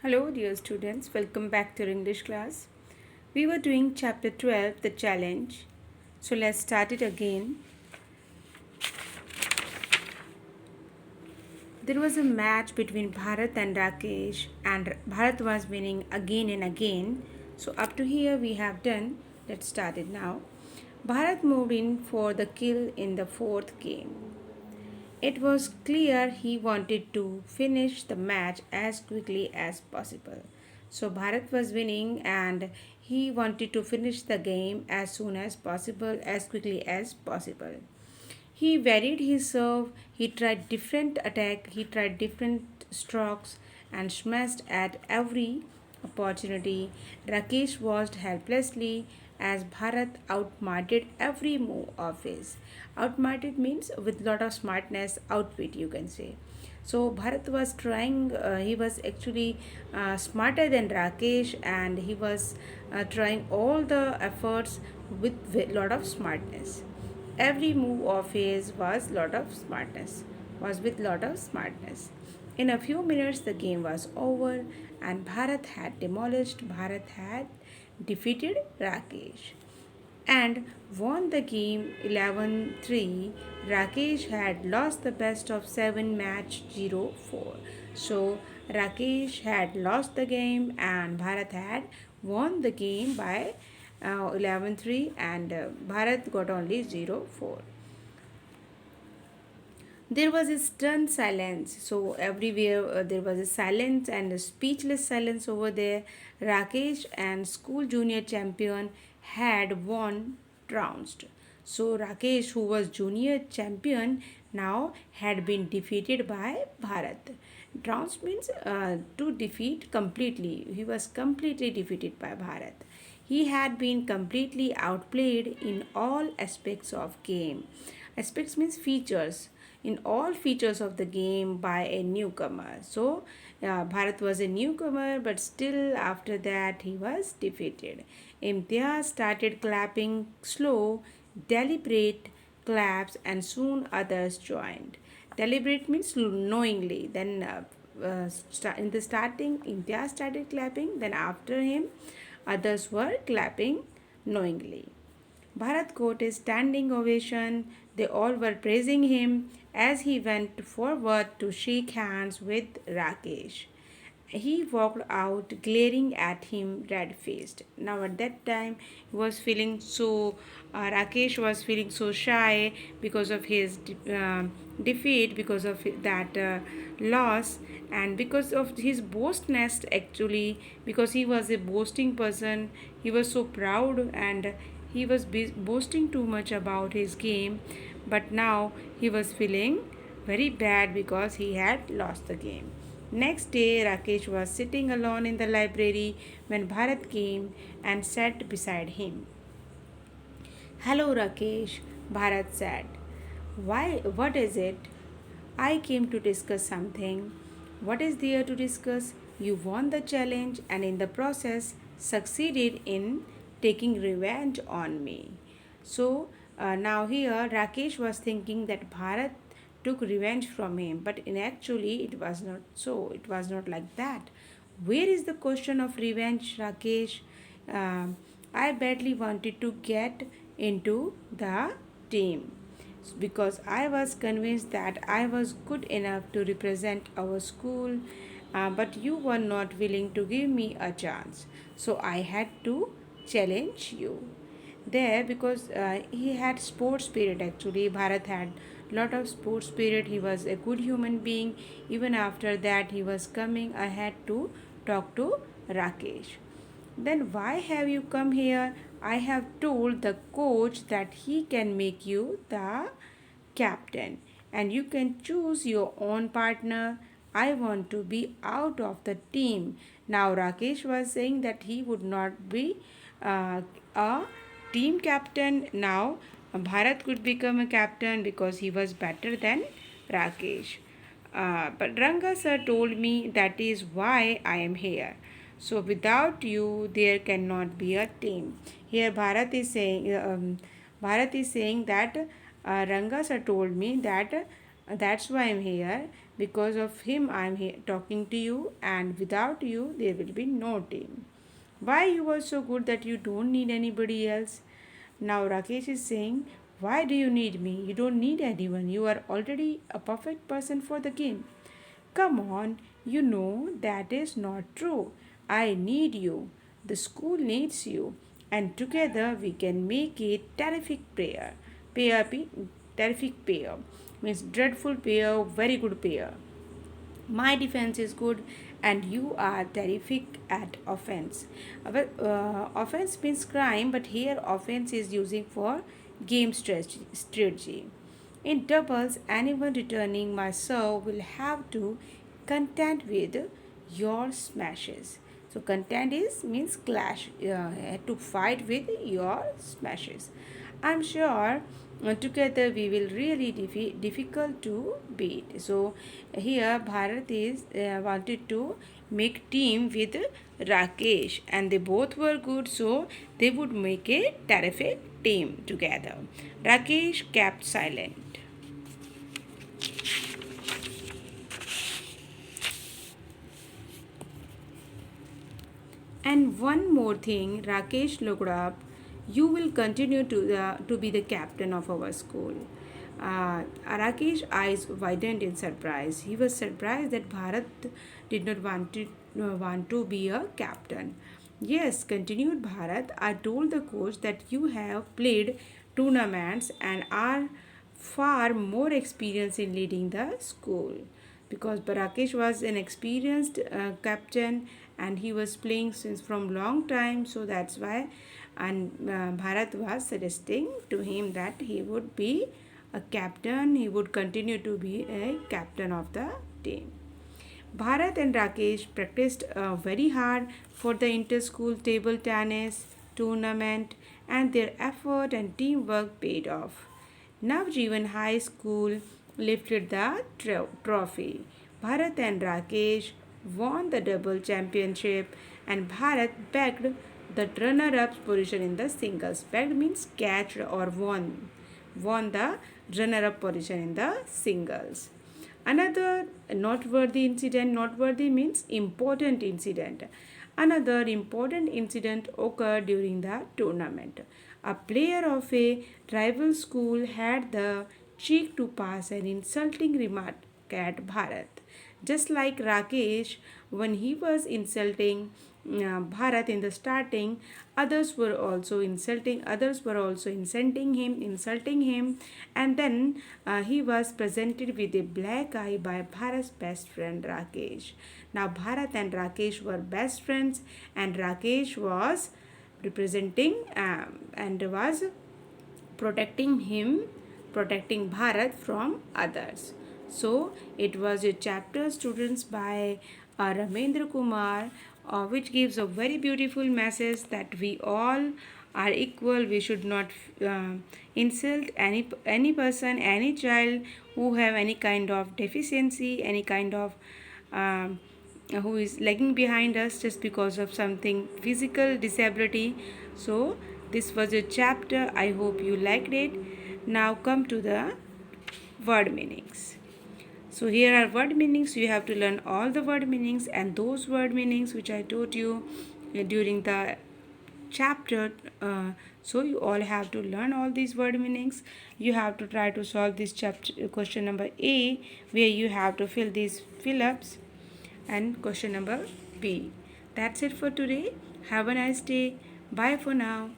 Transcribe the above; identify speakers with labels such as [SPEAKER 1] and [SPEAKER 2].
[SPEAKER 1] Hello, dear students. Welcome back to our English class. We were doing chapter 12, the challenge. So let's start it again. There was a match between Bharat and Rakesh, and Bharat was winning again and again. So, up to here, we have done. Let's start it now. Bharat moved in for the kill in the fourth game. It was clear he wanted to finish the match as quickly as possible. So Bharat was winning and he wanted to finish the game as soon as possible, as quickly as possible. He varied his serve, he tried different attack, he tried different strokes and smashed at every opportunity. Rakesh watched helplessly as Bharat outmarted every move of his. Outmarted means with lot of smartness, outwit you can say. So Bharat was trying, he was actually smarter than Rakesh and he was trying all the efforts with lot of smartness. Every move of his was with lot of smartness. In a few minutes the game was over and Bharat had defeated Rakesh and won the game 11-3. Rakesh had lost the best of 7 match 0-4. So Rakesh had lost the game and Bharat had won the game by 11-3 and Bharat got only 0-4. There was a stunned silence. So everywhere there was a silence and a speechless silence over there. Rakesh and school junior champion had won trounced. So Rakesh, who was junior champion, now had been defeated by Bharat. Trounced means to defeat completely. He was completely defeated by Bharat. He had been completely outplayed in all aspects of game. Aspects means features. In all features of the game by a newcomer. So Bharat was a newcomer, but still after that he was defeated. Imtiaz started clapping slow, deliberate claps, and soon others joined. Deliberate means knowingly. Then in the starting, Imtiaz started clapping. Then after him, others were clapping knowingly. Bharat got a standing ovation. They all were praising him as he went forward to shake hands with Rakesh. He walked out glaring at him red faced. Now, at that time, he was feeling so, Rakesh was feeling so shy because of his defeat, because of that loss, and because of his boastness actually, because he was a boasting person. He was so proud and he was boasting too much about his game, but now he was feeling very bad because he had lost the game. Next day, Rakesh was sitting alone in the library when Bharat came and sat beside him. Hello, Rakesh, Bharat said. Why, what is it? I came to discuss something. What is there to discuss? You won the challenge and in the process succeeded in taking revenge on me. So now here Rakesh was thinking that Bharat took revenge from him, but in actually it was not so. It was not like that. Where is the question of revenge, Rakesh? I badly wanted to get into the team because I was convinced that I was good enough to represent our school, but you were not willing to give me a chance. So I had to challenge you there because he had sports spirit actually. Bharat had lot of sports spirit. He was a good human being. Even after that he was coming ahead to talk to Rakesh. Then why have you come here? I have told the coach that he can make you the captain and you can choose your own partner. I want to be out of the team. Now Rakesh was saying that he would not be a team captain. Now Bharat could become a captain because he was better than Rakesh. But Ranga sir told me that is why I am here. So without you, there cannot be a team. Here Bharat is saying that Ranga sir told me that that's why I'm here Because of him, I'm here talking to you, and without you, there will be no team. Why you are so good that you don't need anybody else? Now Rakesh is saying, why do you need me? You don't need anyone. You are already a perfect person for the game. Come on, you know that is not true. I need you. The school needs you. And together we can make a terrific pair. Terrific pair. Means dreadful pair, very good pair. My defense is good and you are terrific at offense. Offense means crime, but here offense is using for game strategy. In doubles, anyone returning my serve will have to contend with your smashes. So contend is means clash, to fight with your smashes. I'm sure together we will really difficult to beat. So here Bharat is wanted to make team with Rakesh, and they both were good, so they would make a terrific team together. Rakesh kept silent. And one more thing, Rakesh looked up. You will continue to be the captain of our school. Rakesh's eyes widened in surprise. He was surprised that Bharat did not want to be a captain. Yes, continued Bharat. I told the coach that you have played tournaments and are far more experienced in leading the school, because Barakesh was an experienced captain and he was playing since from long time, so that's why. And Bharat was suggesting to him that he would be a captain, he would continue to be a captain of the team. Bharat and Rakesh practiced very hard for the inter-school table tennis tournament, and their effort and teamwork paid off. Navjeevan High School lifted the trophy. Bharat and Rakesh won the double championship, and Bharat bagged the runner-up position in the singles. Bagged means catch or won the runner-up position in the singles. Another noteworthy means important incident. Another important incident occurred during the tournament. A player of a rival school had the cheek to pass an insulting remark at Bharat. Just like Rakesh, when he was insulting Bharat in the starting, others were also insulting him, and then he was presented with a black eye by Bharat's best friend Rakesh. Now Bharat and Rakesh were best friends, and Rakesh was representing and was protecting him, protecting Bharat from others. So it was a chapter, students, by Ramendra Kumar, which gives a very beautiful message that we all are equal. We should not insult any person, any child who have any kind of deficiency, any kind of who is lagging behind us just because of something physical disability. So this was a chapter. I hope you liked it. Now come to the word meanings. So here are word meanings. You have to learn all the word meanings, and those word meanings which I taught you during the chapter. So you all have to learn all these word meanings. You have to try to solve this chapter question number A, where you have to fill these fill-ups, and question number B. That's it for today. Have a nice day. Bye for now.